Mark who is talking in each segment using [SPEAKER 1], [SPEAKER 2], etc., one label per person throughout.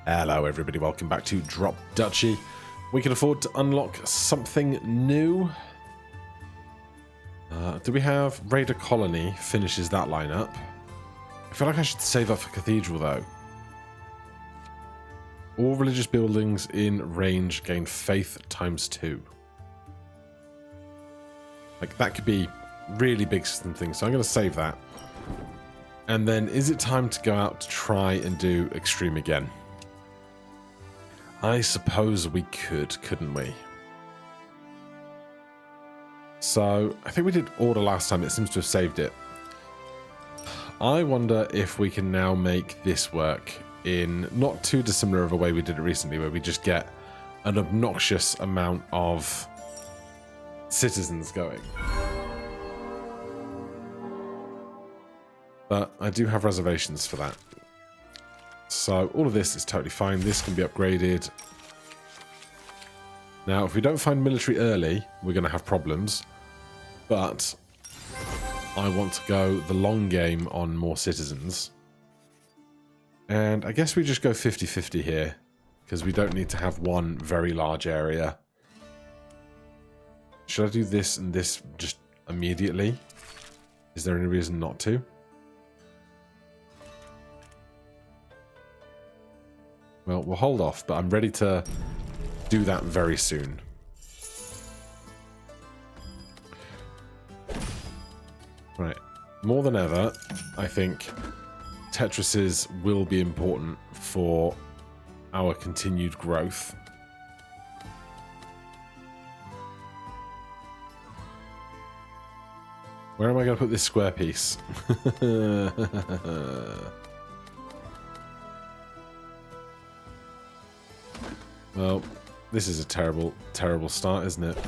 [SPEAKER 1] Hello everybody, welcome back to Drop Duchy. We can afford to unlock something new. Do we have Raider Colony finishes that line up? I feel like I should save up for Cathedral though. All religious buildings in range gain faith ×2. Like that could be really big system thing, so I'm going to save that. And then is it time to go out to try and do Extreme again? I suppose we could, couldn't we? So, I think we did Order last time. It seems to have saved it. I wonder if we can now make this work in not too dissimilar of a way we did it recently, where we just get an obnoxious amount of citizens going. But I do have reservations for that. So all of this is totally fine. This can be upgraded. Now, if we don't find military early, we're going to have problems. But I want to go the long game on more citizens. And I guess we just go 50-50 here, because we don't need to have one very large area. Should I do this and this just immediately? Is there any reason not to? Well, we'll hold off, but I'm ready to do that very soon. Right. More than ever, I think Tetrises will be important for our continued growth. Where am I going to put this square piece? Well, this is a terrible, terrible start, isn't it?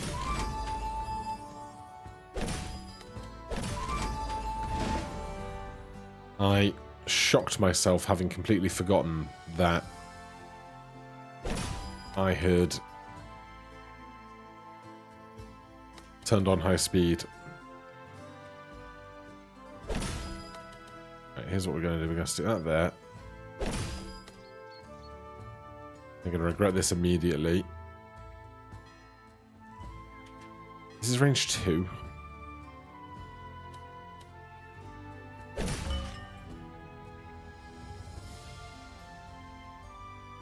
[SPEAKER 1] I shocked myself having completely forgotten that I had turned on high speed. Right, here's what we're going to do. We're going to stick that there. I'm going to regret this immediately. This is range 2.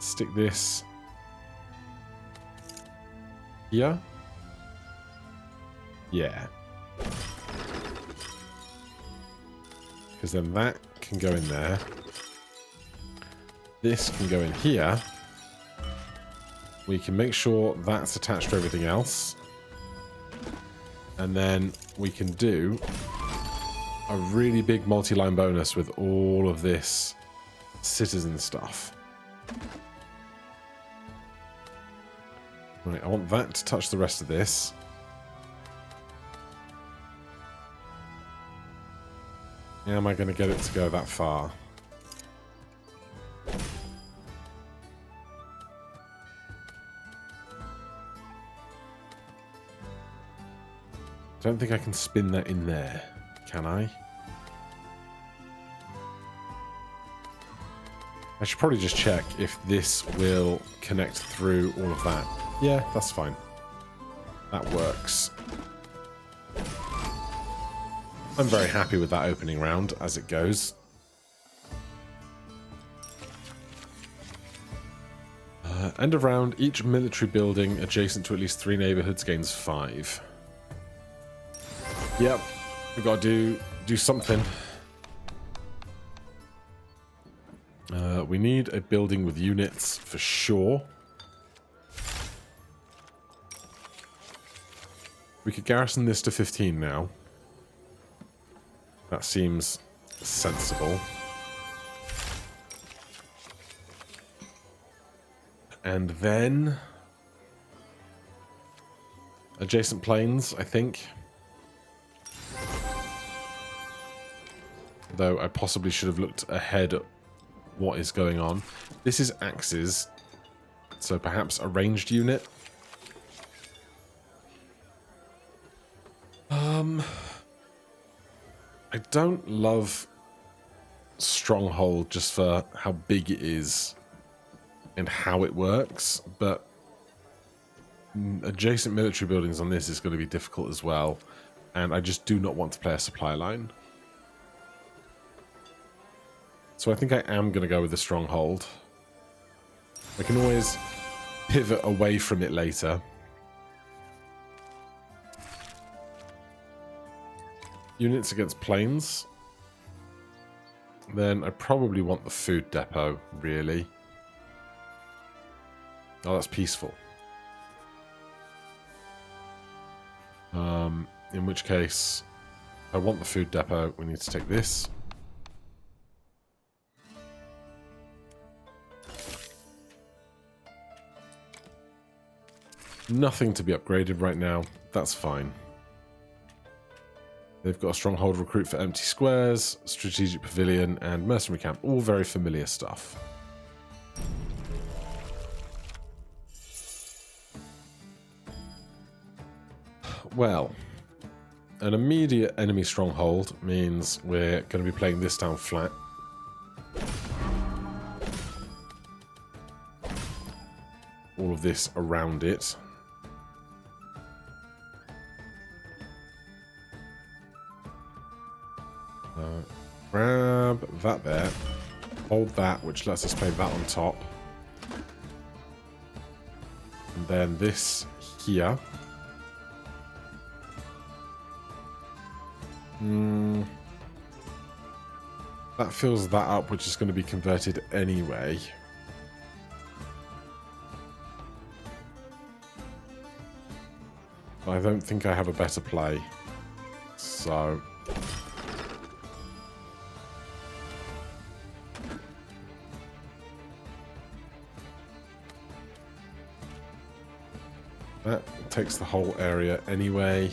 [SPEAKER 1] Stick this here. Yeah. Because then that can go in there. This can go in here. We can make sure that's attached to everything else. And then we can do a really big multi-line bonus with all of this citizen stuff. Right, I want that to touch the rest of this. Am I going to get it to go that far? Don't think I can spin that in there, can I? I should probably just check if this will connect through all of that. Yeah, that's fine. That works. I'm very happy with that opening round as it goes. End of round, each military building adjacent to at least 3 neighborhoods gains 5. Yep, we got to do something. We need a building with units for sure. We could garrison this to 15 now. That seems sensible. And then adjacent planes, I think. Though I possibly should have looked ahead at what is going on. This is axes, so perhaps a ranged unit. I don't love Stronghold just for how big it is. and how it works, but adjacent military buildings on this is going to be difficult as well, and I just do not want to play a supply line. So I think I am going to go with the stronghold. I can always pivot away from it later. Units against planes. Then I probably want the food depot, really. Oh, that's peaceful. In which case, I want the food depot. We need to take this. Nothing to be upgraded right now. That's fine. They've got a stronghold recruit for empty squares, strategic pavilion, and mercenary camp. All very familiar stuff. Well, an immediate enemy stronghold means we're going to be playing this down flat. All of this around it. Grab that there. Hold that, which lets us play that on top. And then this here. That fills that up, which is going to be converted anyway. I don't think I have a better play. So... that takes the whole area anyway.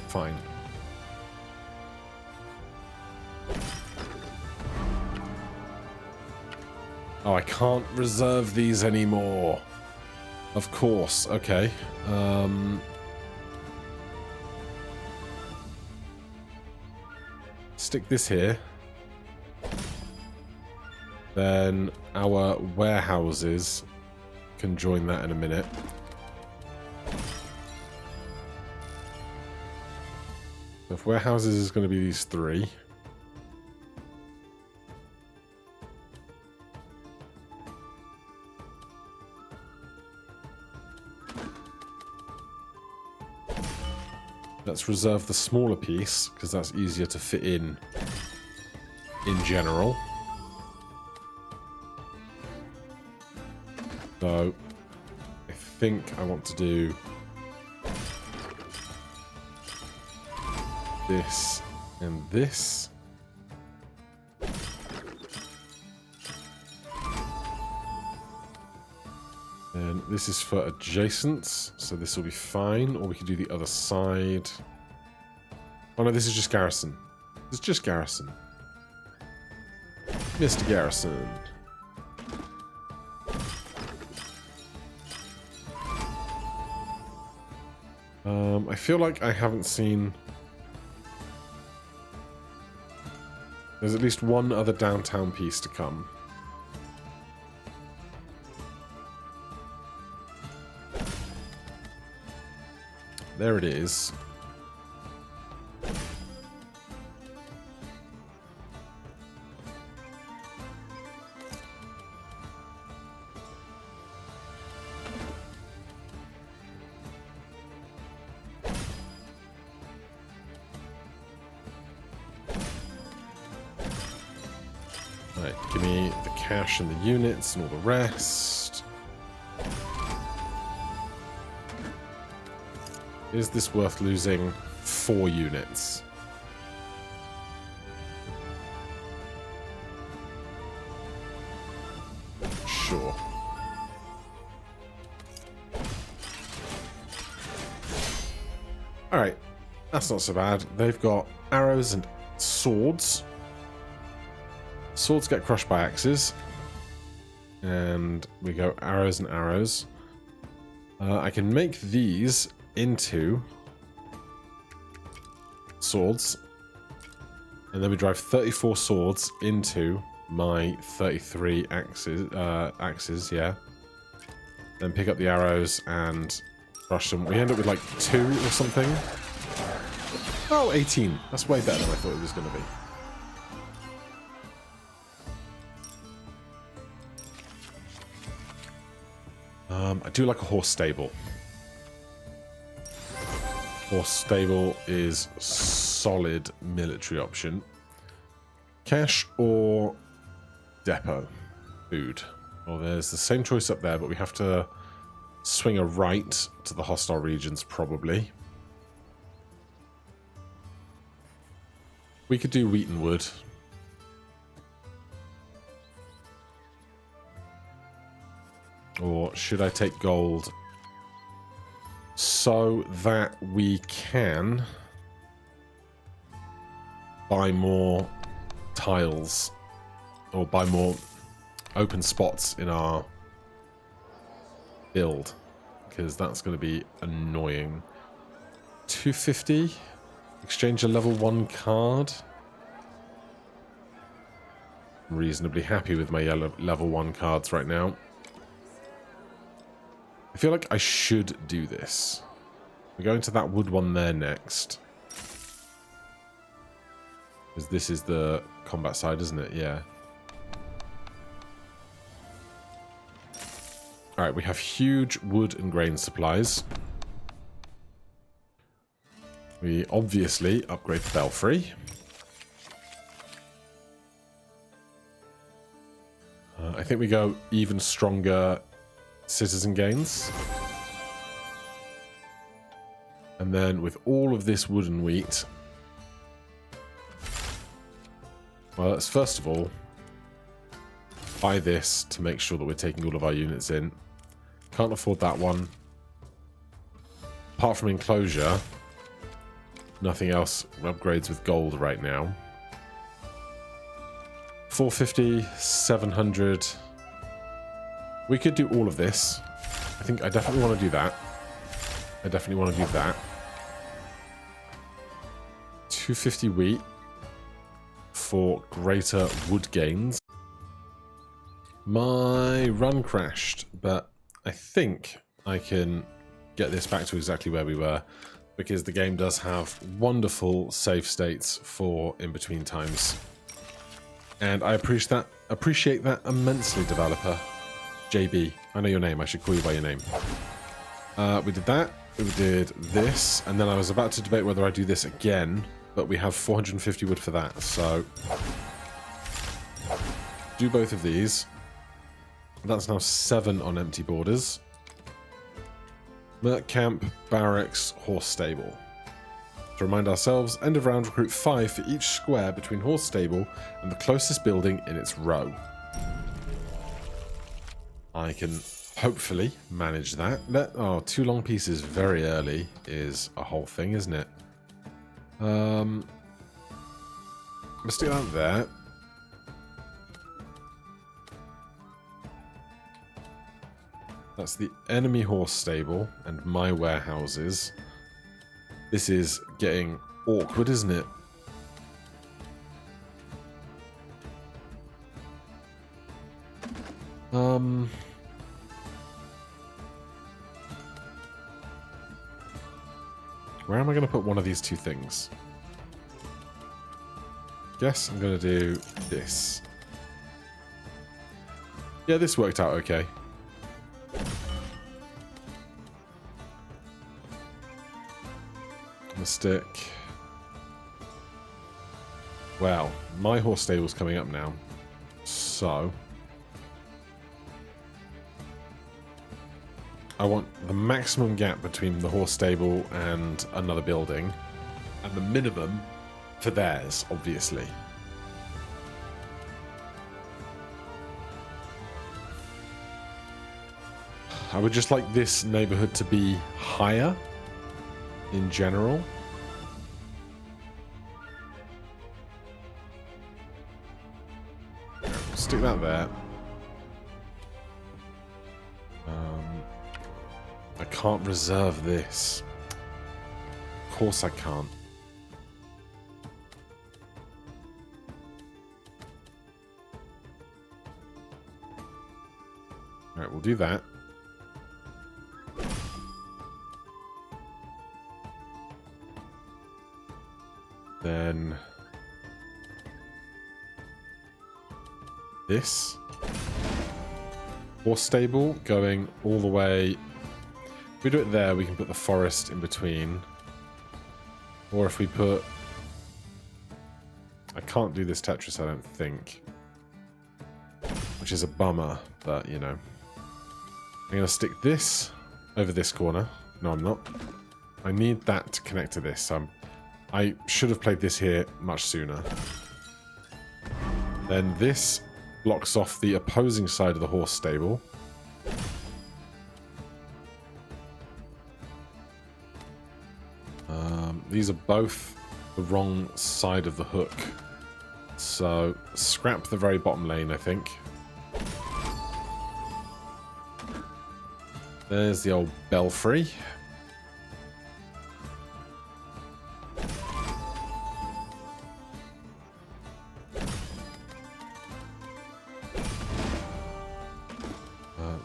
[SPEAKER 1] Fine. Oh, I can't reserve these anymore. Of course. Okay. Stick this here. Then our warehouses can join that in a minute. So if warehouses is going to be these three. Let's reserve the smaller piece, because that's easier to fit in general. So, I think I want to do this and this. And this is for adjacents, so this will be fine. Or we could do the other side. Oh no, this is just garrison. It's just garrison. Mr. Garrison. I feel like I haven't seen... There's at least one other downtown piece to come. There it is. Right, give me the cash and the units and all the rest. Is this worth losing 4 units? Sure. Alright, that's not so bad. They've got arrows and swords. Swords get crushed by axes. And we go arrows and arrows. I can make these into swords. And then we drive 34 swords into my 33 axes, yeah. Then pick up the arrows and brush them. We end up with like 2 or something. Oh, 18. That's way better than I thought it was going to be. I do like a horse stable. Horse stable is solid military option. Cash or depot? Food. Well, there's the same choice up there, but we have to swing a right to the hostile regions, probably. We could do wheat and wood. Or should I take gold so that we can buy more tiles or buy more open spots in our build? Because that's going to be annoying. 250. Exchange a level 1 card. I'm reasonably happy with my level 1 cards right now. I feel like I should do this. We're going to that wood one there next. Because this is the combat side, isn't it? Yeah. Alright, we have huge wood and grain supplies. We obviously upgrade the belfry. I think we go even stronger citizen gains. And then with all of this wood and wheat, well, let's first of all buy this to make sure that we're taking all of our units in. Can't afford that one. Apart from enclosure, nothing else upgrades with gold right now. 450, 700. We could do all of this. I think I definitely want to do that. I definitely want to do that. 250 wheat for greater wood gains. My run crashed, but I think I can get this back to exactly where we were, because the game does have wonderful save states for in-between times. And I appreciate that immensely, developer. JB, I know your name. I should call you by your name. We did that. We did this. And then I was about to debate whether I do this again, but we have 450 wood for that. So do both of these. That's now 7 on empty borders. Merc camp, barracks, horse stable. To remind ourselves, end of round, recruit 5 for each square between horse stable and the closest building in its row. I can hopefully manage that. Oh, 2 long pieces very early is a whole thing, isn't it? Let's do that there. That's the enemy horse stable and my warehouses. This is getting awkward, isn't it? Where am I going to put one of these 2 things? Guess I'm going to do this. Yeah, this worked out okay. Stick. Well, my horse stable's coming up now, so I want the maximum gap between the horse stable and another building, and the minimum for theirs, obviously. I would just like this neighborhood to be higher in general. Stick that there. I can't reserve this. Of course I can't. Right, we'll do that. Then this horse stable going all the way. If we do it there, we can put the forest in between. Or if we put... I can't do this Tetris, I don't think. Which is a bummer, but you know. I'm going to stick this over this corner. No, I'm not. I need that to connect to this. I should have played this here much sooner. Then this blocks off the opposing side of the horse stable. These are both the wrong side of the hook. So scrap the very bottom lane, I think. There's the old belfry.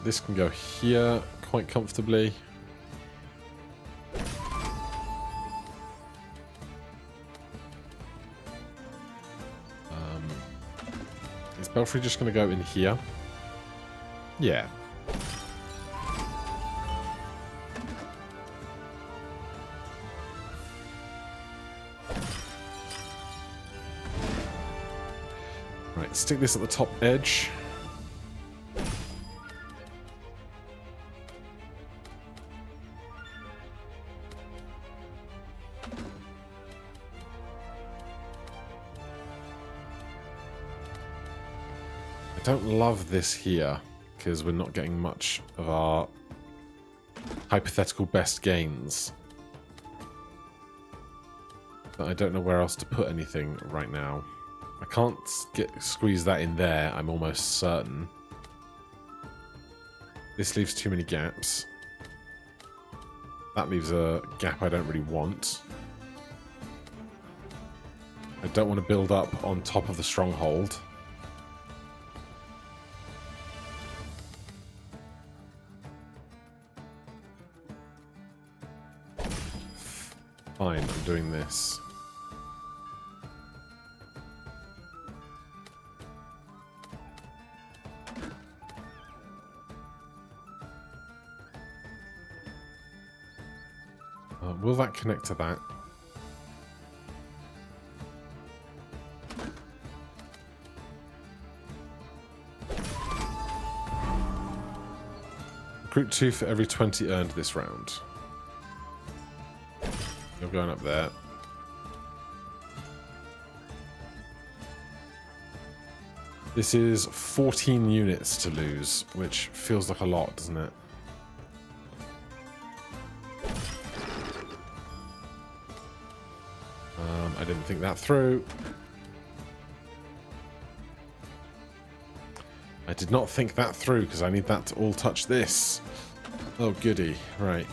[SPEAKER 1] This can go here quite comfortably. Is belfry just going to go in here? Yeah. Right, stick this at the top edge. I don't love this here because we're not getting much of our hypothetical best gains. But I don't know where else to put anything right now. I can't squeeze that in there, I'm almost certain. This leaves too many gaps. That leaves a gap I don't really want. I don't want to build up on top of the stronghold. Fine, I'm doing this. Will that connect to that? Recruit 2 for every 20 earned this round. You're going up there. This is 14 units to lose, which feels like a lot, doesn't it? I didn't think that through. I did not think that through because I need that to all touch this. Oh, goody. Right.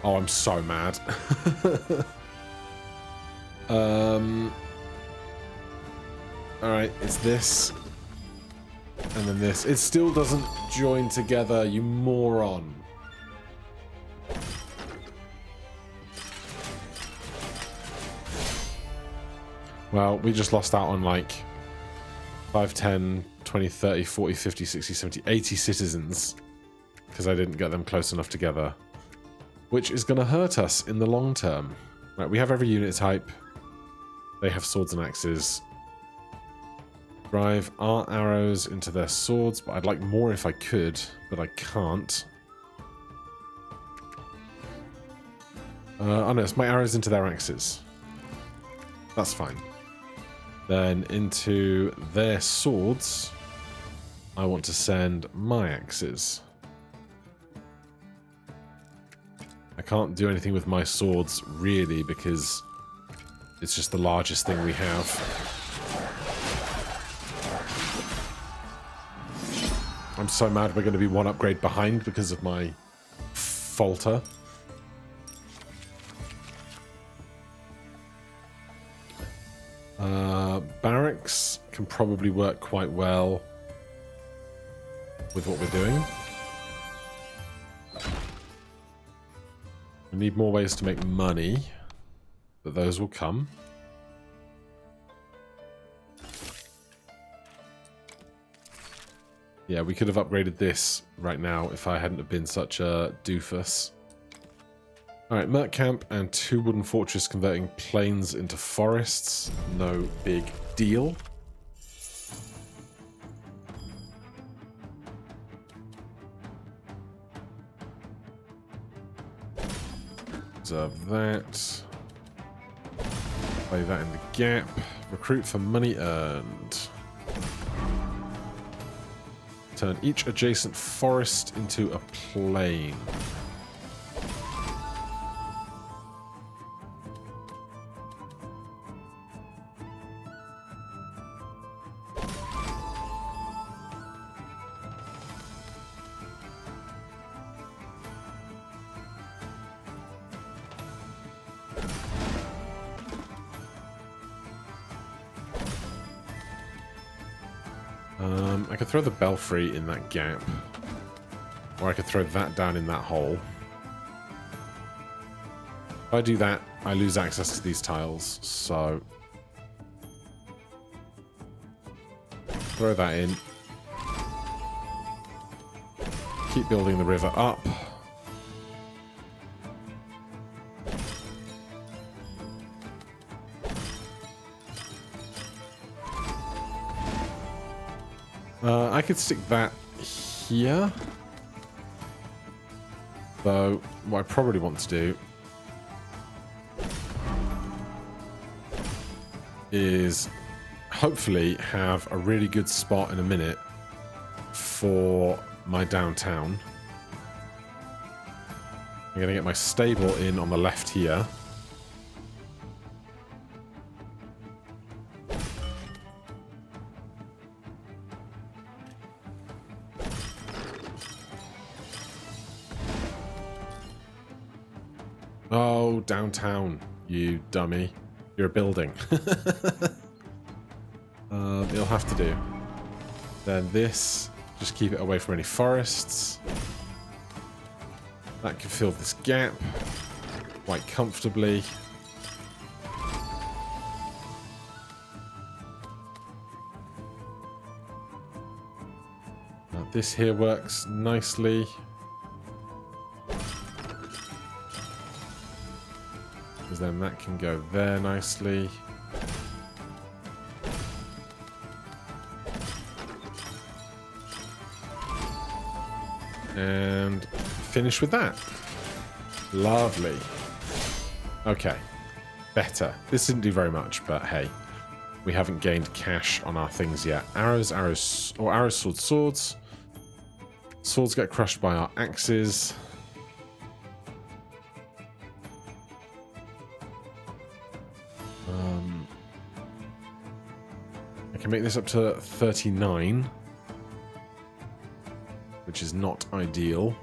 [SPEAKER 1] Oh, I'm so mad. Alright, it's this. And then this. It still doesn't join together, you moron. Well, we just lost out on like 5, 10, 20, 30, 40, 50, 60, 70, 80 citizens. Because I didn't get them close enough together. Which is going to hurt us in the long term. Right, we have every unit type. They have swords and axes. Drive our arrows into their swords, but I'd like more if I could, but I can't. Oh no, it's my arrows into their axes. That's fine. Then into their swords, I want to send my axes. I can't do anything with my swords, really, because it's just the largest thing we have. I'm so mad we're going to be one upgrade behind because of my falter. Barracks can probably work quite well with what we're doing. We need more ways to make money, but those will come. Yeah, we could have upgraded this right now if I hadn't have been such a doofus. Alright, Merc Camp and 2 wooden fortress converting plains into forests. No big deal. Observe that. Play that in the gap. Recruit for money earned. Turn each adjacent forest into a plain. I could throw the belfry in that gap. Or I could throw that down in that hole. If I do that, I lose access to these tiles, so... throw that in. Keep building the river up. I could stick that here. Though, what I probably want to do is hopefully have a really good spot in a minute for my downtown. I'm going to get my stable in on the left here. Oh, downtown, you dummy. You're a building. It'll have to do. Then this, just keep it away from any forests. That can fill this gap quite comfortably. This here works nicely. Because then that can go there nicely. And finish with that. Lovely. Okay. Better. This didn't do very much, but hey. We haven't gained cash on our things yet. Arrows, arrows, or arrows, swords, swords. Swords get crushed by our axes. I can make this up to 39. Which is not ideal.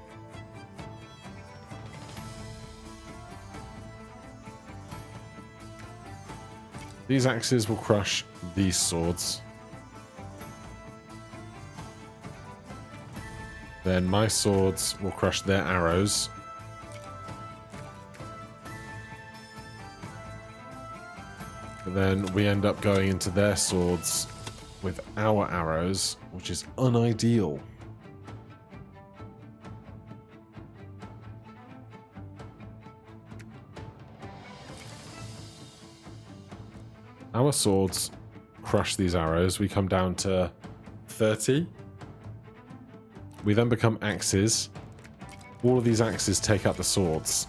[SPEAKER 1] These axes will crush these swords. Then my swords will crush their arrows. But then we end up going into their swords with our arrows, which is unideal. Our swords crush these arrows. We come down to 30. We then become axes. All of these axes take out the swords.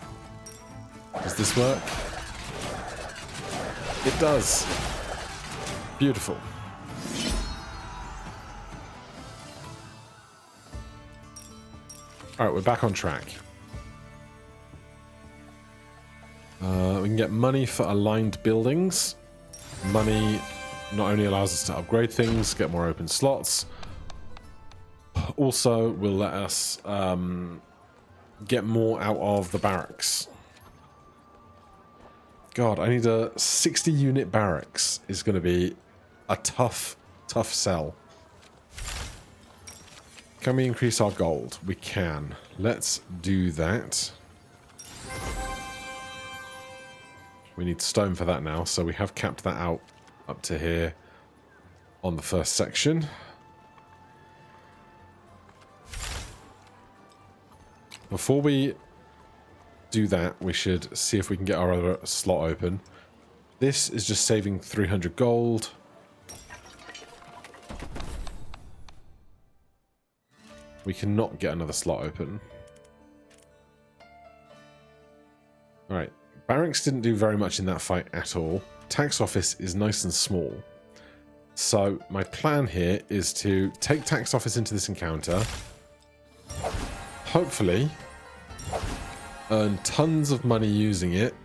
[SPEAKER 1] Does this work? It does. Beautiful. Alright, we're back on track. We can get money for aligned buildings. Money not only allows us to upgrade things, get more open slots, also will let us get more out of the barracks. God, I need a 60 unit barracks is going to be a tough sell. Can we increase our gold? We can. Let's do that. We need stone for that now, so we have capped that out up to here on the first section. Before we do that, we should see if we can get our other slot open. This is just saving 300 gold. We cannot get another slot open. Alright, barracks didn't do very much in that fight at all. Tax office is nice and small. So my plan here is to take tax office into this encounter. Hopefully earn tons of money using it,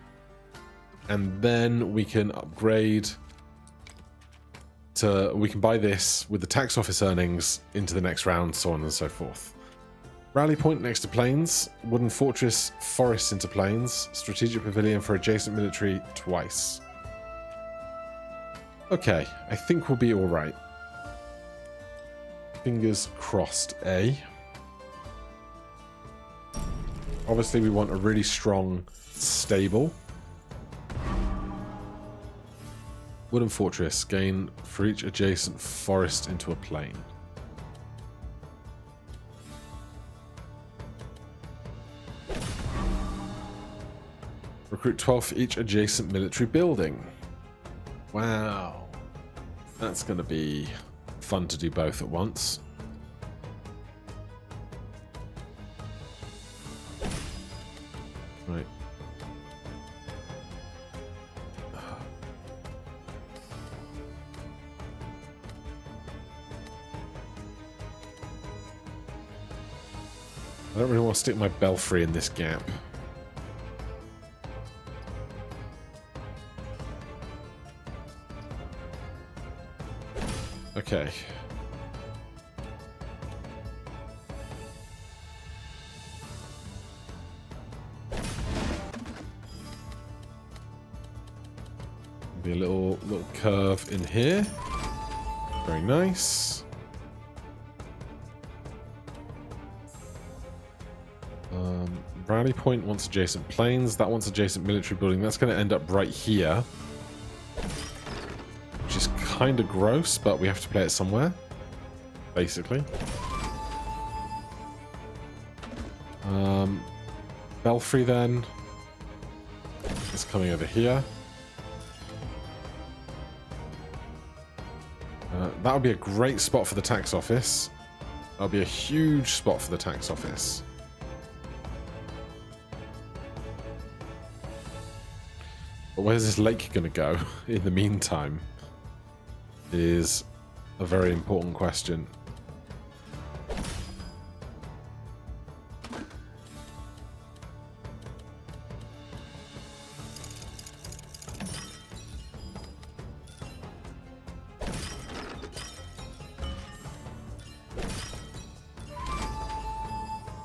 [SPEAKER 1] and then we can upgrade to, we can buy this with the tax office earnings into the next round, so on and so forth. Rally point next to plains, wooden fortress, forest into plains, strategic pavilion for adjacent military twice. Okay, I think we'll be alright. Fingers crossed, eh? Obviously, we want a really strong stable. Wooden fortress. Gain for each adjacent forest into a plain. Recruit 12 for each adjacent military building. Wow. That's going to be fun to do both at once. Right. I don't really want to stick my belfry in this gap. Okay. Be a little curve in here. Very nice. Rally point wants adjacent plains. That wants adjacent military building. That's going to end up right here. Which is kind of gross, but we have to play it somewhere. Basically. Belfry then. It's coming over here. That would be a great spot for the tax office. That would be a huge spot for the tax office. But where's this lake going to go in the meantime is a very important question.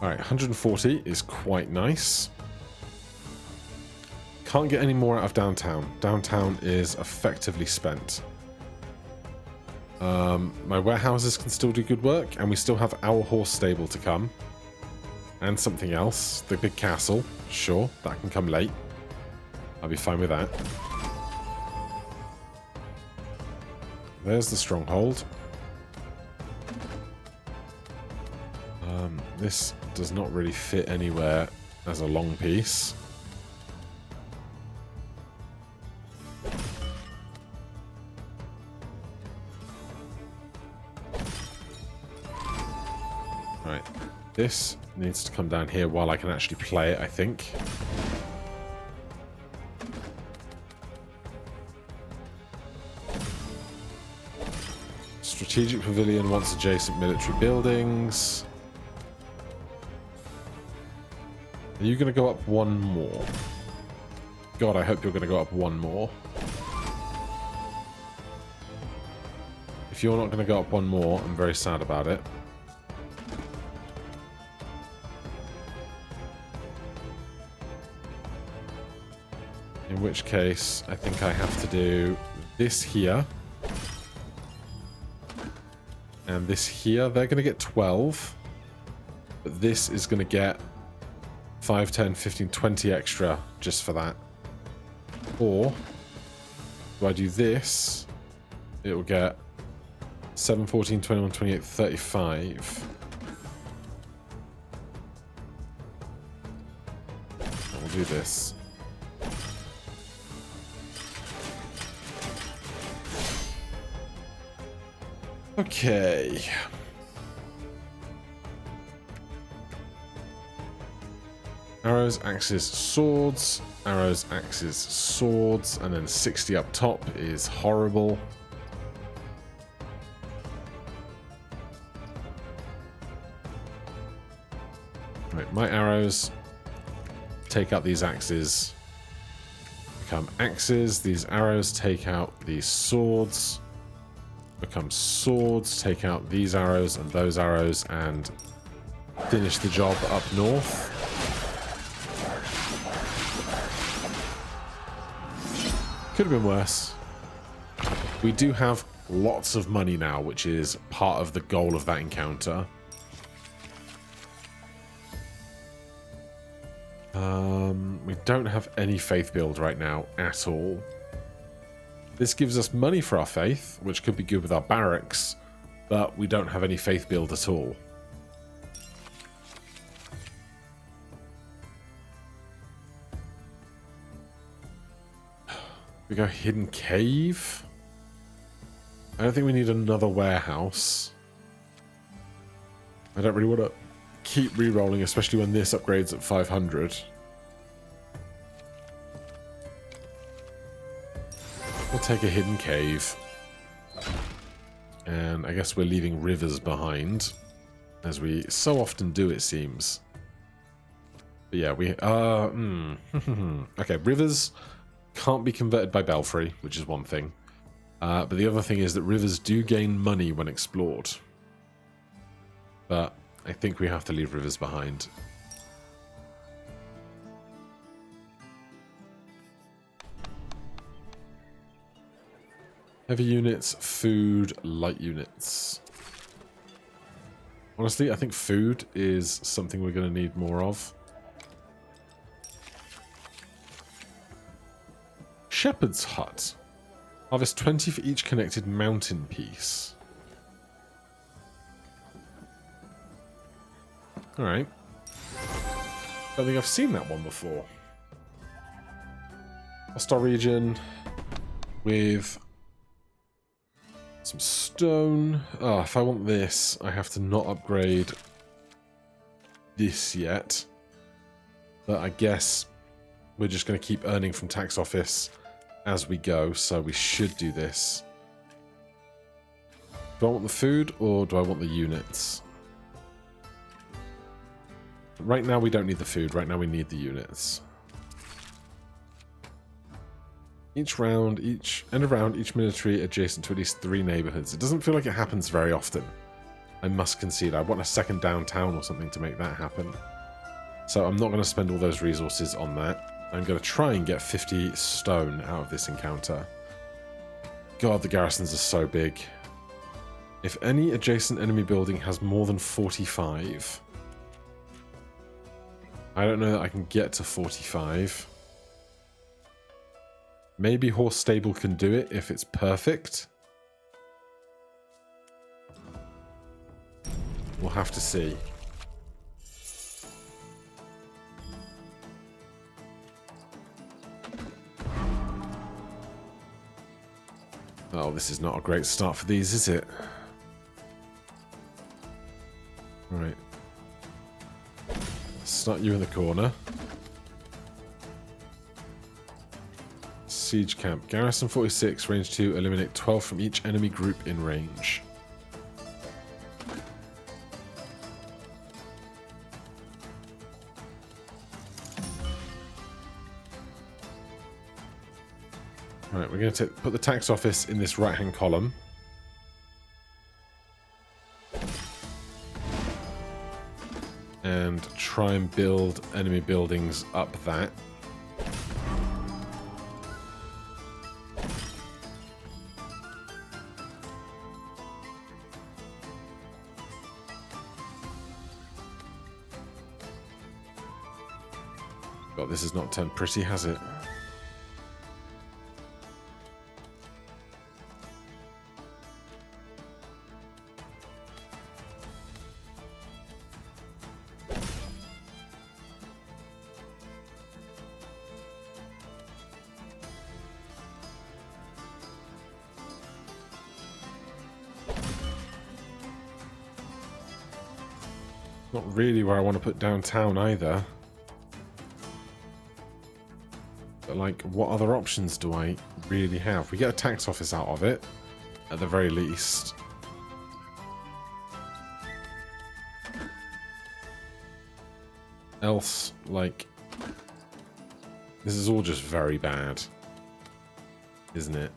[SPEAKER 1] Alright, 140 is quite nice. Can't get any more out of downtown. Downtown is effectively spent. My warehouses can still do good work, and we still have our horse stable to come. And something else. The big castle. Sure, that can come late. I'll be fine with that. There's the stronghold. This does not really fit anywhere as a long piece. Right, this needs to come down here while I can actually play it, I think. Strategic pavilion wants adjacent military buildings. Are you going to go up one more? God, I hope you're going to go up one more. If you're not going to go up one more, I'm very sad about it. In In which case, I think I have to do this here. And this here. They're going to get 12. But this is going to get 5, 10, 15, 20 extra just for that. Or, do I do this? It will get 7, 14, 21, 28, 35. We'll do this. Okay. Arrows, axes, swords. Arrows, axes, swords. And then 60 up top is horrible. Right, my arrows take out these axes. Become axes. These arrows take out these swords. Become swords. Take out these arrows and those arrows and finish the job up north. Could have been worse. We do have lots of money now, which is part of the goal of that encounter. We don't have any faith build right now at all. This gives us money for our faith, which could be good with our barracks, but we don't have any faith build at all. We go hidden cave. I don't think we need another warehouse. I don't really want to keep re-rolling, especially when this upgrades at 500. We'll take a hidden cave. And I guess we're leaving rivers behind, as we so often do, it seems. But yeah, we okay, rivers can't be converted by Belfry, which is one thing. But the other thing is that rivers do gain money when explored. But I think we have to leave rivers behind. Heavy units, food, light units. Honestly, I think food is something we're going to need more of. Shepherd's Hut. Harvest 20 for each connected mountain piece. Alright. Don't think I've seen that one before. Hostile region with some stone. Oh, if I want this, I have to not upgrade this yet. But I guess we're just going to keep earning from tax office as we go, so we should do this. Do I want the food or do I want the units? Right now we don't need the food, right now we need the units. Each round, end of round, each military adjacent to at least 3 neighborhoods. It doesn't feel like it happens very often. I must concede. I want a second downtown or something to make that happen. So I'm not going to spend all those resources on that. I'm going to try and get 50 stone out of this encounter. God, the garrisons are so big. If any adjacent enemy building has more than 45... I don't know that I can get to 45. Maybe Horse Stable can do it if it's perfect. We'll have to see. Oh, this is not a great start for these, is it? Right. Start you in the corner. Siege camp. Garrison 46, range 2, eliminate 12 from each enemy group in range. Right, we're going to put the tax office in this right-hand column. And try and build enemy buildings up that. God, this has not turned pretty, has it? Not really where I want to put downtown either. But like, what other options do I really have? We get a tax office out of it, at the very least. Else, like, this is all just very bad, isn't it?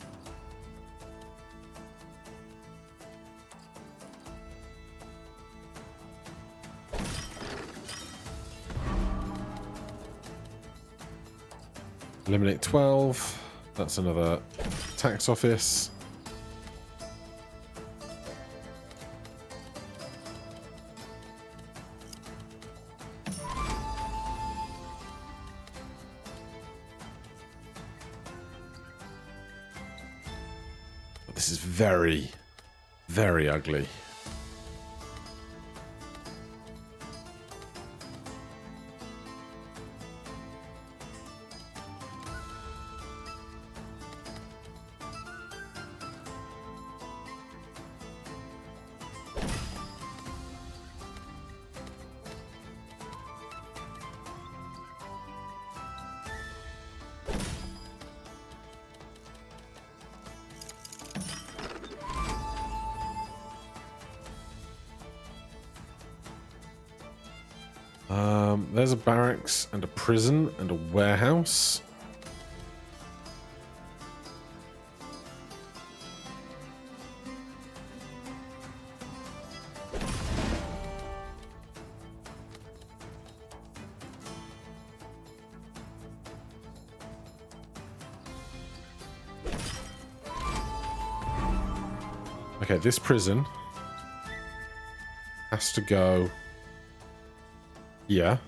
[SPEAKER 1] Eliminate 12. That's another tax office. But this is very, very ugly. There's a barracks and a prison and a warehouse. Okay, this prison has to go here.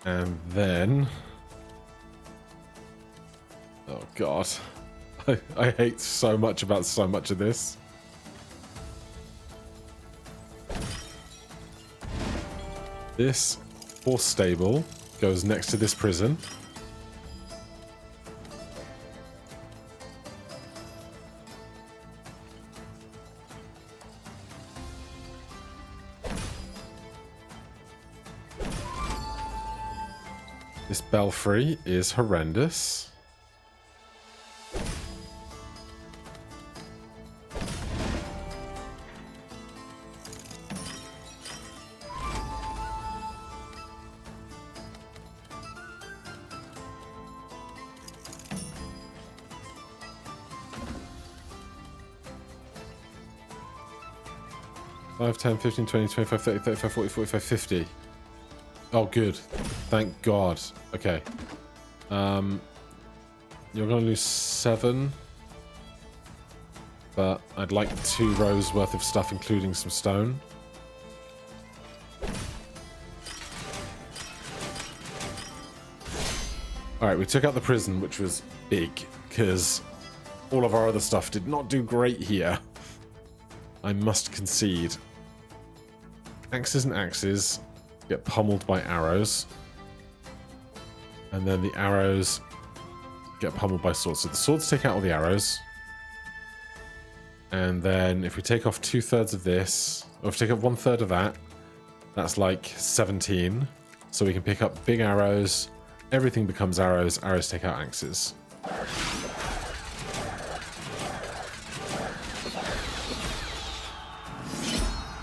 [SPEAKER 1] And then... Oh, God. I hate so much about so much of this. This horse stable goes next to this prison. This belfry is horrendous. Five, 10, 15, 20, 25, 30, 35, 40, 45, 50. Oh, good. Thank God. Okay. You're going to lose 7. But I'd like 2 rows worth of stuff, including some stone. Alright, we took out the prison, which was big, because all of our other stuff did not do great here. I must concede. Axes and axes get pummeled by arrows. And then the arrows get pummeled by swords. So the swords take out all the arrows. And then if we take off 2/3 of this, or if we take off 1/3 of that, that's like 17. So we can pick up big arrows. Everything becomes arrows. Arrows take out axes.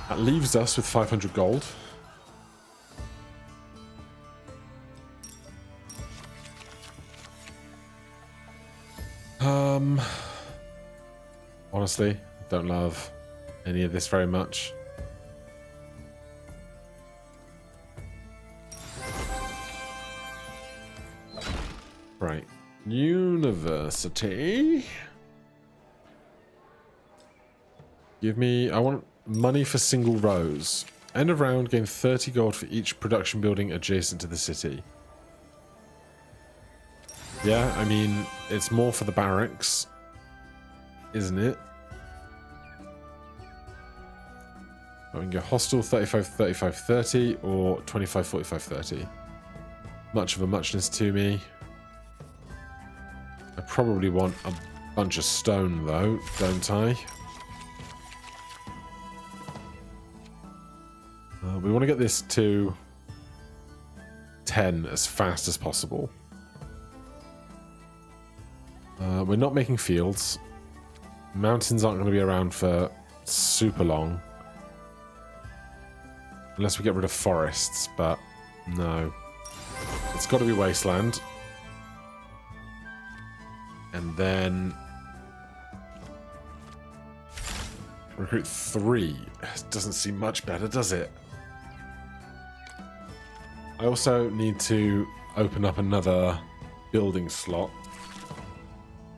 [SPEAKER 1] That leaves us with 500 gold. Honestly, don't love any of this very much. Right. University. Give me... I want money for single rows. End of round, gain 30 gold for each production building adjacent to the city. Yeah, I mean, it's more for the barracks, isn't it? I can go hostile 35, 35, 30 or 25, 45, 30. Much of a muchness to me. I probably want a bunch of stone though, don't I? We want to get this to 10 as fast as possible. We're not making fields. Mountains aren't going to be around for super long. Unless we get rid of forests, but no. It's got to be wasteland. And then recruit 3. Doesn't seem much better, does it? I also need to open up another building slot.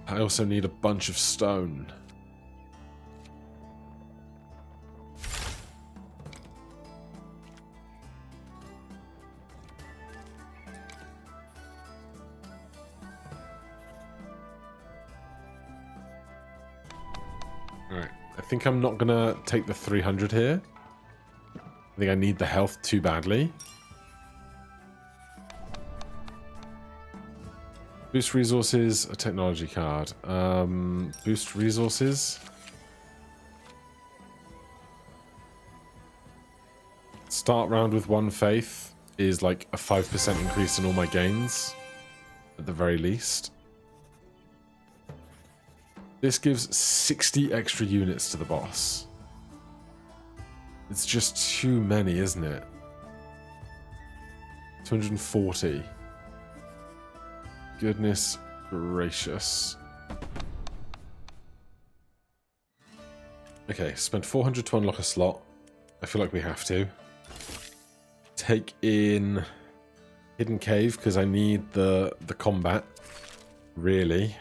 [SPEAKER 1] I also need a bunch of stone. Alright, I think I'm not gonna take the 300 here. I think I need the health too badly. Boost resources, a technology card. Boost resources. Start round with 1 faith is like a 5% increase in all my gains, at the very least. This gives 60 extra units to the boss. It's just too many, isn't it? 240. Goodness gracious. Okay, spend 400 to unlock a slot. I feel like we have to. Take in Hidden Cave because I need the combat. Really.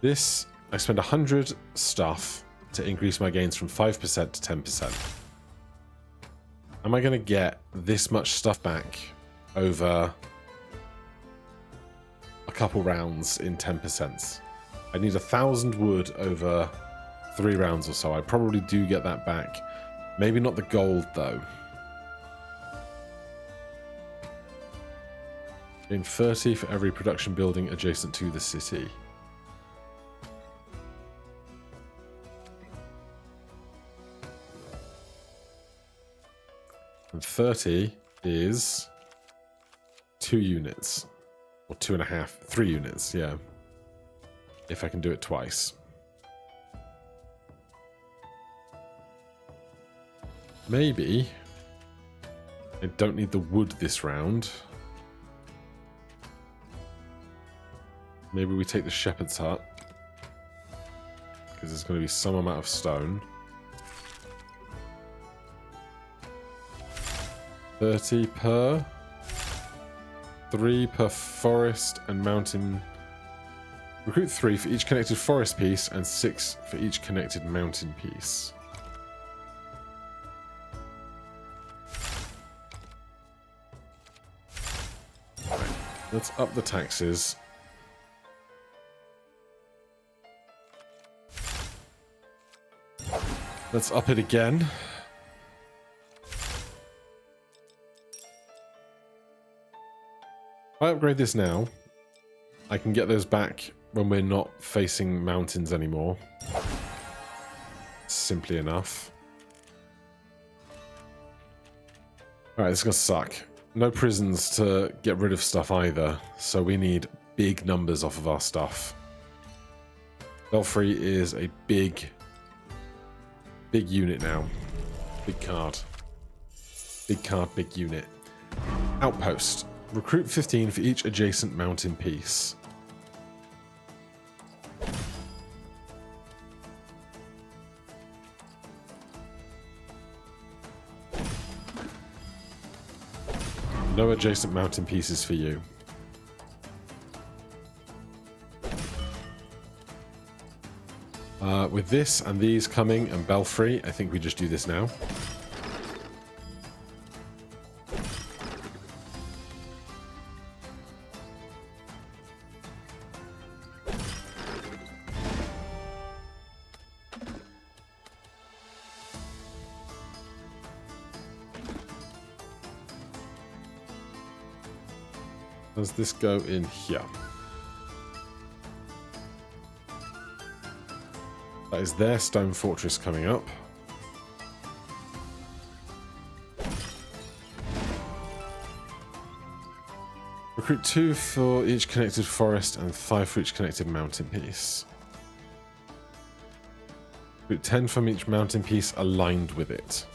[SPEAKER 1] This, I spend 100 stuff to increase my gains from 5% to 10%. Am I going to get this much stuff back over a couple rounds in 10%? I need 1,000 wood over 3 rounds or so. I probably do get that back. Maybe not the gold, though. Gain 30 for every production building adjacent to the city. And 30 is 2 units. Or 2.5, 3 units, yeah. If I can do it twice. Maybe I don't need the wood this round. Maybe we take the shepherd's hut. Because there's going to be some amount of stone. 30 per. 3 per forest and mountain. Recruit 3 for each connected forest piece and 6 for each connected mountain piece. Right, let's up the taxes. Let's up it again. If I upgrade this now, I can get those back when we're not facing mountains anymore. Simply enough. Alright, this is gonna suck. No prisons to get rid of stuff either, so we need big numbers off of our stuff. Belfry is a big unit now. Big card. Big card, big unit. Outpost. Recruit 15 for each adjacent mountain piece. No adjacent mountain pieces for you. With this and these coming and Belfry, I think we just do this now. Does this go in here? That is their stone fortress coming up. Recruit 2 for each connected forest and 5 for each connected mountain piece. Recruit 10 from each mountain piece aligned with it.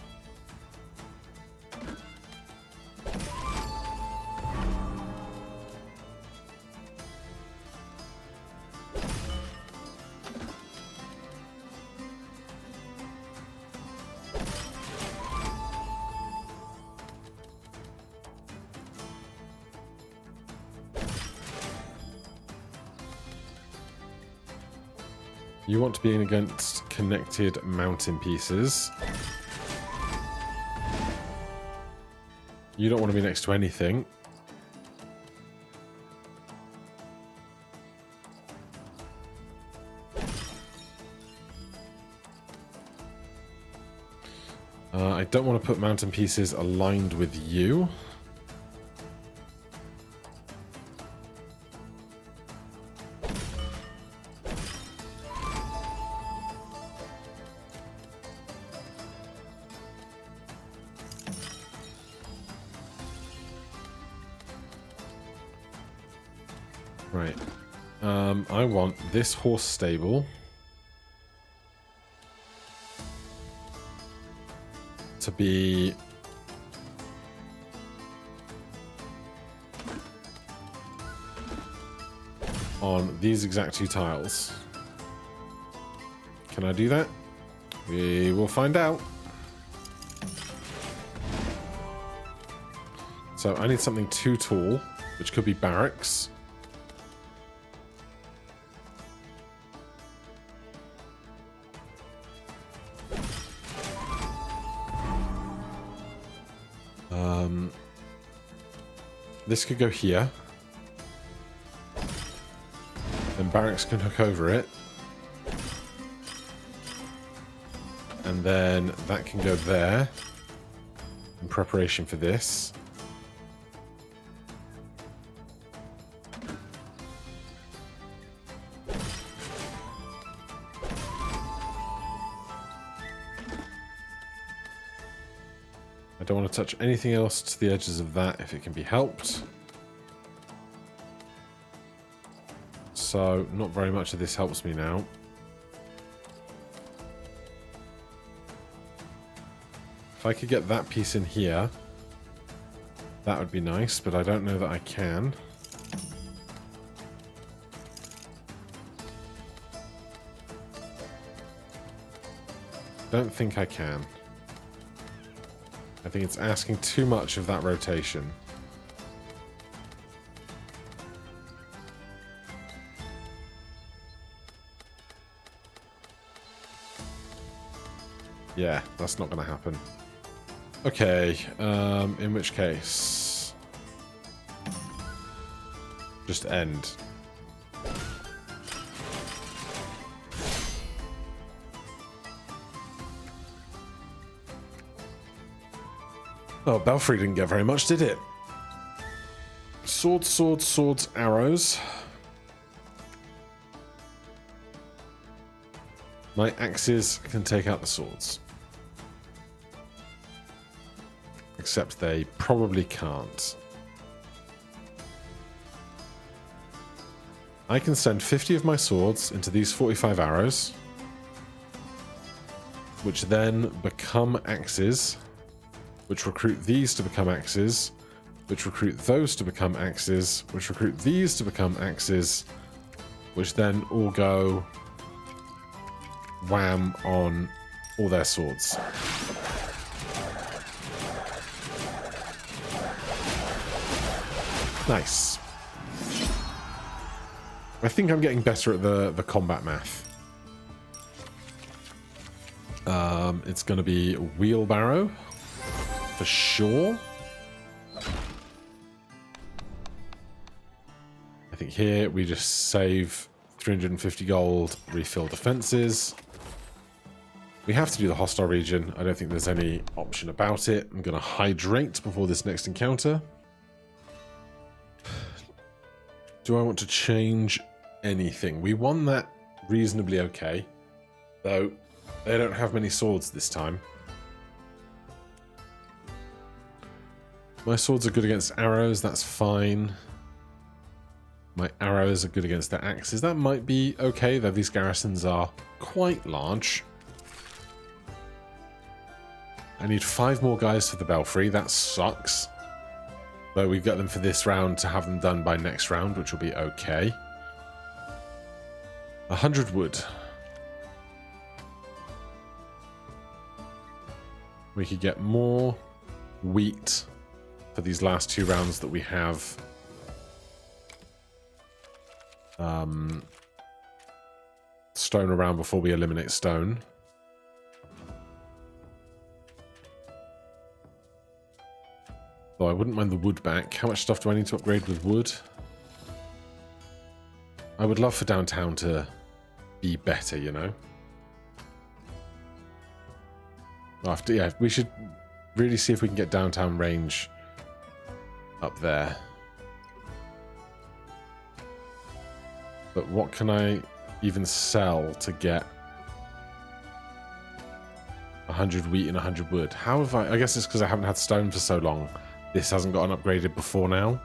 [SPEAKER 1] You want to be in against connected mountain pieces. You don't want to be next to anything. I don't want to put mountain pieces aligned with you. Right. I want this horse stable to be on these exact 2 tiles. Can I do that? We will find out. So I need something too tall, which could be barracks. This could go here. Then barracks can hook over it. And then that can go there in preparation for this. I don't want to touch anything else to the edges of that if it can be helped. So, not very much of this helps me now. If I could get that piece in here, that would be nice, but I don't know that I can. Don't think I can. I think it's asking too much of that rotation. Yeah, that's not going to happen. Okay, in which case... just end. Oh, Belfry didn't get very much, did it? Swords, swords, swords, arrows. My axes can take out the swords. Except they probably can't. I can send 50 of my swords into these 45 arrows, which then become axes, which recruit these to become axes, which recruit those to become axes, which recruit these to become axes, which then all go wham on all their swords. Nice. I think I'm getting better at the combat math. It's going to be wheelbarrow for sure. I think here we just save 350 gold, refill defenses. We have to do the hostile region. I don't think there's any option about it. I'm going to hydrate before this next encounter. Do I want to change anything? We won that reasonably okay, though they don't have many swords this time. My swords are good against arrows, that's fine. My arrows are good against their axes. That might be okay, though these garrisons are quite large. I need 5 more guys for the belfry. That sucks. But we got them for this round to have them done by next round, which will be okay. 100 wood. We could get more wheat for these last 2 rounds that we have. Stone around before we eliminate stone. Though I wouldn't mind the wood back. How much stuff do I need to upgrade with wood? I would love for downtown to be better, you know? Yeah, we should really see if we can get downtown range up there. But what can I even sell to get 100 wheat and 100 wood? How have I guess it's because I haven't had stone for so long. This hasn't gotten upgraded before now.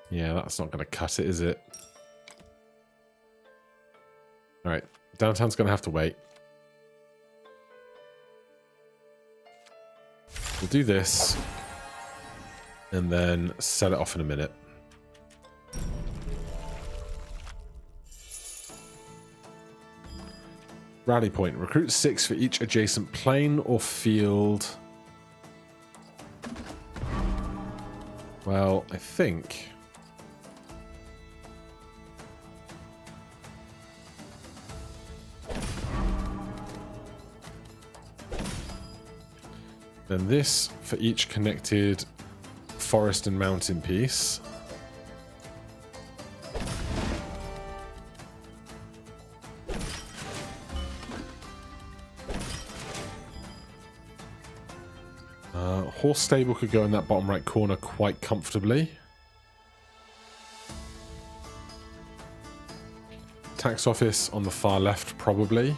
[SPEAKER 1] Yeah, that's not going to cut it, is it? Alright, downtown's going to have to wait. We'll do this, and then set it off in a minute. Rally point. Recruit 6 for each adjacent plain or field. Well, I think... then this for each connected forest and mountain piece. Horse stable could go in that bottom right corner quite comfortably. Tax office on the far left, probably.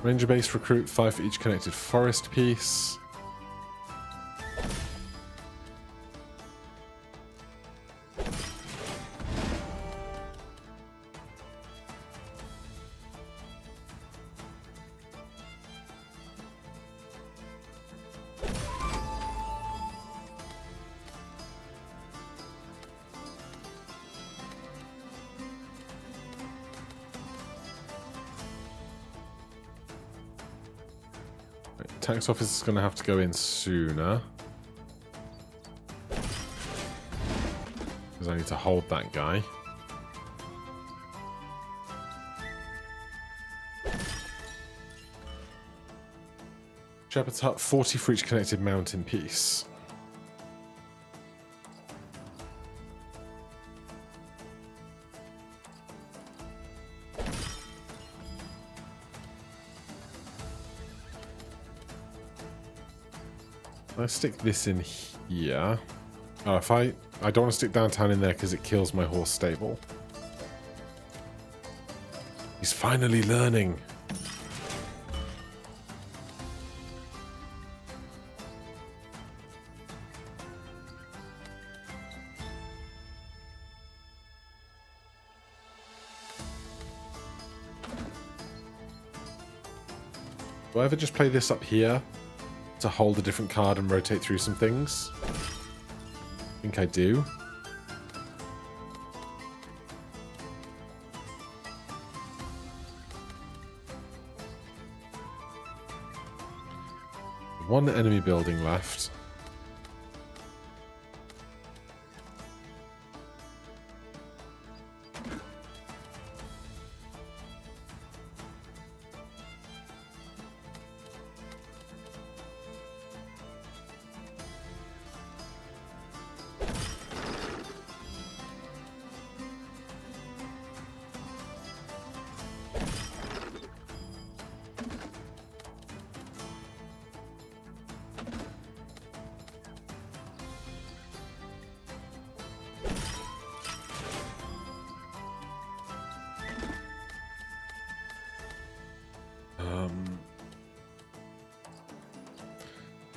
[SPEAKER 1] Ranger base recruit 5 for each connected forest piece. Tax office is going to have to go in sooner. Because I need to hold that guy. Shepherd's Hut, 40 for each connected mountain piece. I stick this in here. Oh, if I don't want to stick downtown in there because it kills my horse stable. He's finally learning. Do I ever just play this up here to hold a different card and rotate through some things? I think I do. one enemy building left.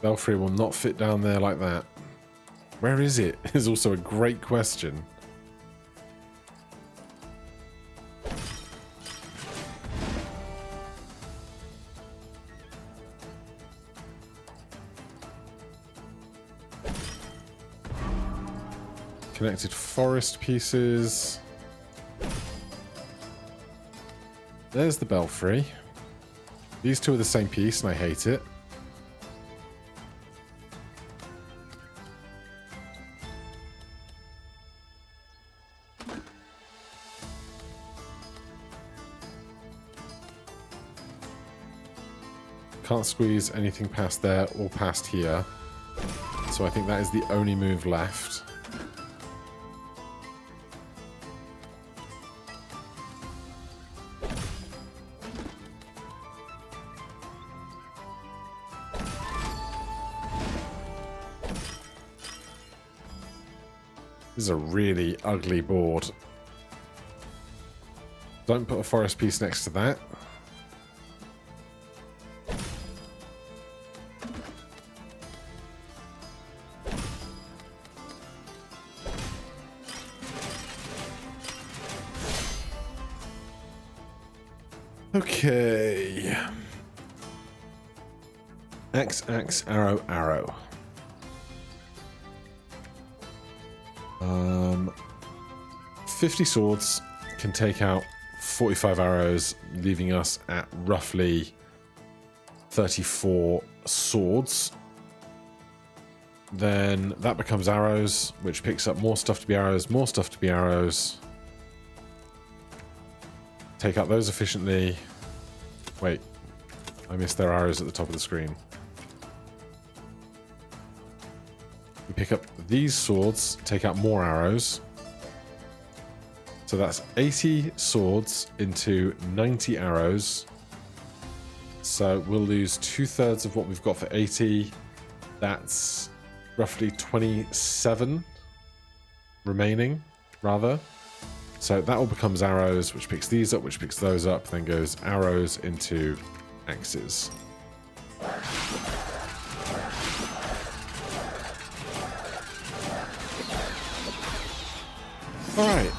[SPEAKER 1] Belfry will not fit down there like that. Where is it? Is also a great question. Connected forest pieces. There's the belfry. These two are the same piece and I hate it. Can't squeeze anything past there or past here. So I think that is the only move left. This is a really ugly board. Don't put a forest piece next to that. Okay. Axe, axe, arrow, arrow. 50 swords can take out 45 arrows, leaving us at roughly 34 swords. Then that becomes arrows, which picks up more stuff to be arrows, more stuff to be arrows. Take out those efficiently. Wait, I missed their arrows at the top of the screen. We pick up these swords, take out more arrows. So that's 80 swords into 90 arrows. So we'll lose 2/3 of what we've got for 80. That's roughly 27 remaining, rather. So that all becomes arrows, which picks these up, which picks those up, then goes arrows into axes. Alright.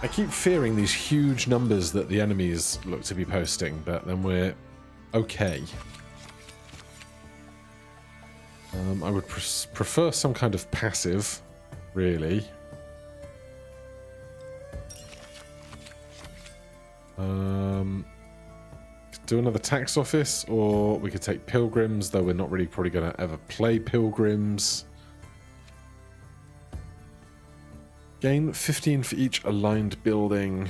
[SPEAKER 1] I keep fearing these huge numbers that the enemies look to be posting, but then we're okay. I would prefer some kind of passive, really. Do another tax office, or we could take pilgrims, though we're not really probably going to ever play pilgrims. Gain 15 for each aligned building.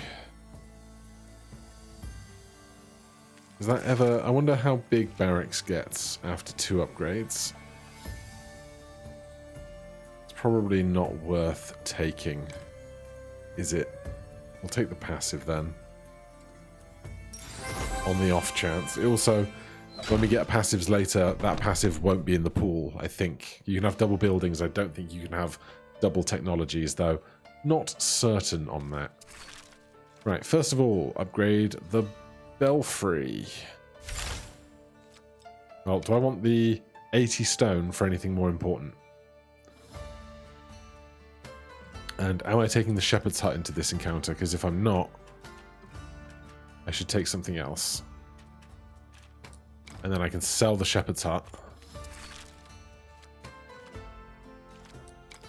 [SPEAKER 1] Is that ever... I wonder how big barracks gets after 2 upgrades. It's probably not worth taking, is it? We'll take the passive then. On the off chance. It also, when we get passives later, that passive won't be in the pool, I think. You can have double buildings. I don't think you can have double technologies, though. Not certain on that. Right, first of all, upgrade the belfry. Well, do I want the 80 stone for anything more important? And am I taking the shepherd's hut into this encounter? Because if I'm not, I should take something else. And then I can sell the shepherd's hut.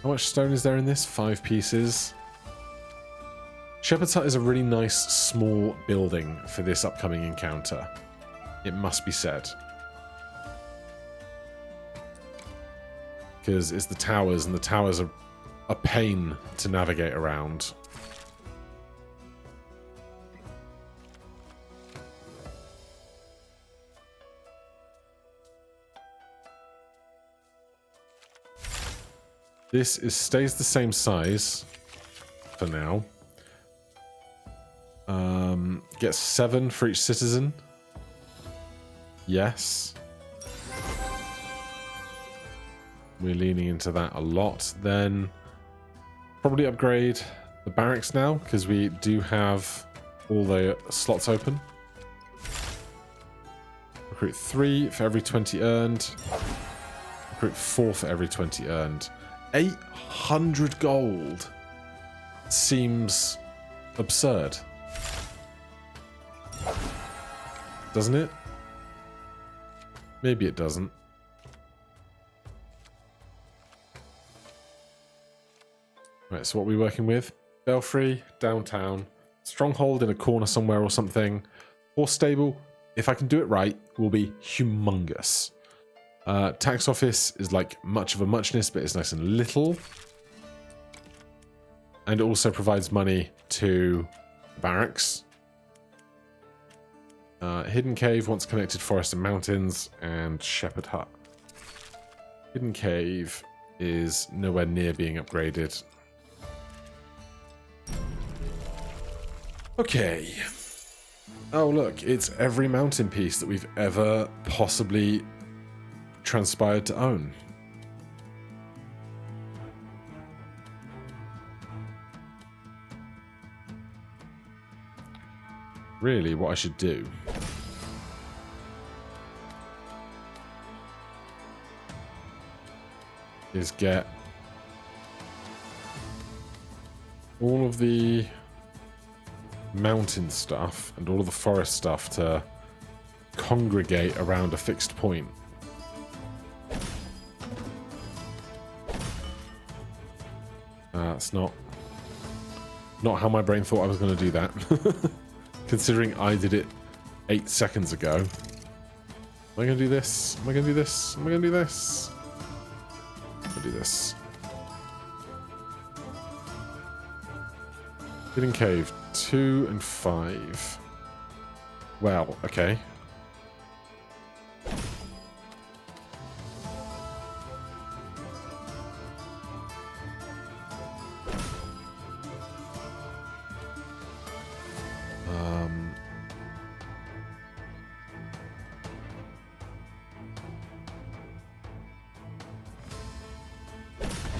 [SPEAKER 1] How much stone is there in this? 5 pieces. Shepherd's hut is a really nice small building for this upcoming encounter. It must be said. because it's the towers, and the towers are a pain to navigate around. This stays the same size for now. Gets 7 for each citizen. Yes. We're leaning into that a lot. Then probably upgrade the barracks now, because we do have all the slots open. Recruit 3 for every 20 earned. Recruit 4 for every 20 earned. 800 gold seems absurd, doesn't it? Maybe it doesn't. Right, so what are we working with? Belfry, downtown, stronghold in a corner somewhere or something. Horse stable, if I can do it right, will be humongous. Tax office is like much of a muchness, but it's nice and little. And it also provides money to barracks. Hidden cave, once connected forest and mountains, and shepherd hut. Hidden cave is nowhere near being upgraded. Okay. Oh look, it's every mountain piece that we've ever possibly transpired to own. Really, what I should do is get all of the mountain stuff and all of the forest stuff to congregate around a fixed point. That's not how my brain thought I was going to do that. Considering I did it 8 seconds ago. Am I going to do this? Am I going to do this? Am I going to do this? I'm going to do this. Hidden cave, 2 and 5. Well, okay.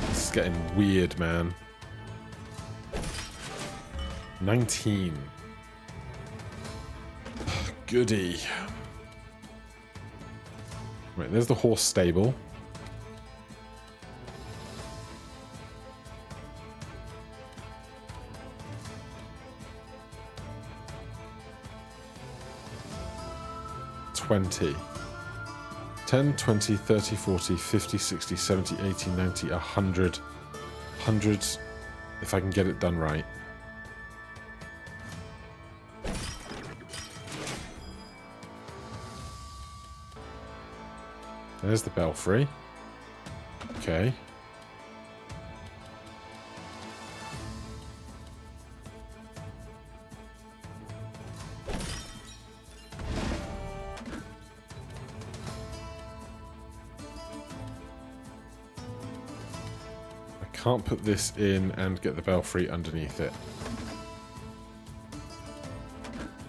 [SPEAKER 1] This is getting weird, man. 19. Goody. Right, there's the horse stable. $20. 10, 20, 30, 40, 50, 60, 70, 80, 90, 100. 100 if I can get it done right. There's the belfry. Okay. I can't put this in and get the belfry underneath it.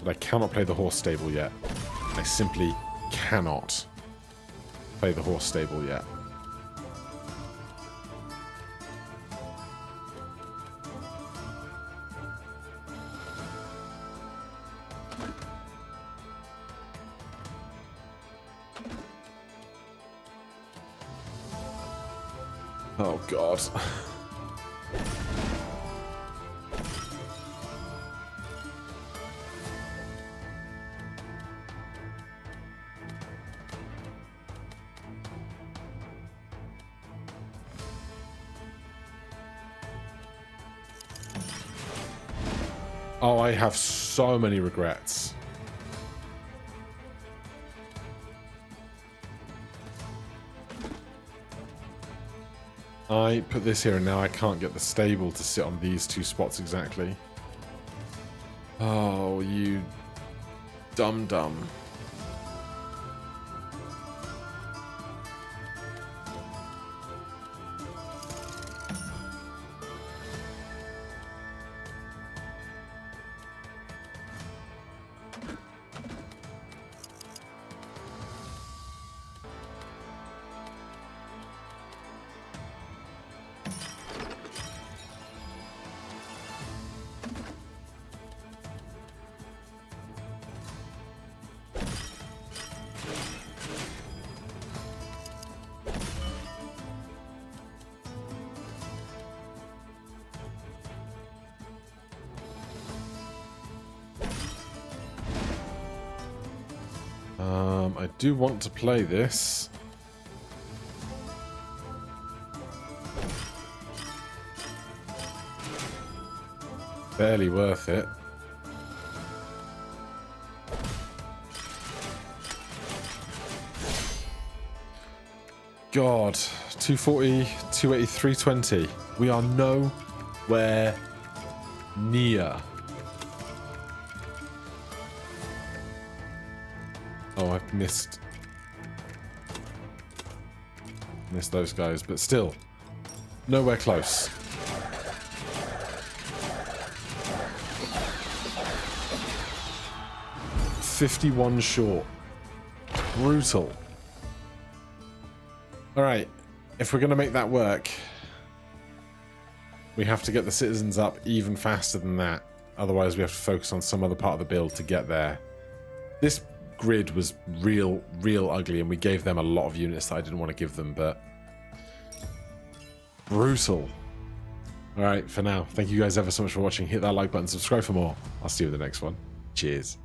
[SPEAKER 1] But I cannot play the horse stable yet. I simply cannot play the horse stable yet. Oh God. Oh, I have so many regrets. I put this here and now I can't get the stable to sit on these two spots exactly. Oh, you dum-dum. I do want to play this. Barely worth it. God, 240, 280, 320. We are nowhere near. Oh, I've missed those guys, but still, nowhere close. $51 short. Brutal. All right, if we're going to make that work, we have to get the citizens up even faster than that. Otherwise, we have to focus on some other part of the build to get there. This grid was real ugly, and we gave them a lot of units that I didn't want to give them, but brutal. All right, for now, thank you guys ever so much for watching. Hit that like button, subscribe for more. I'll see you in the next one. Cheers.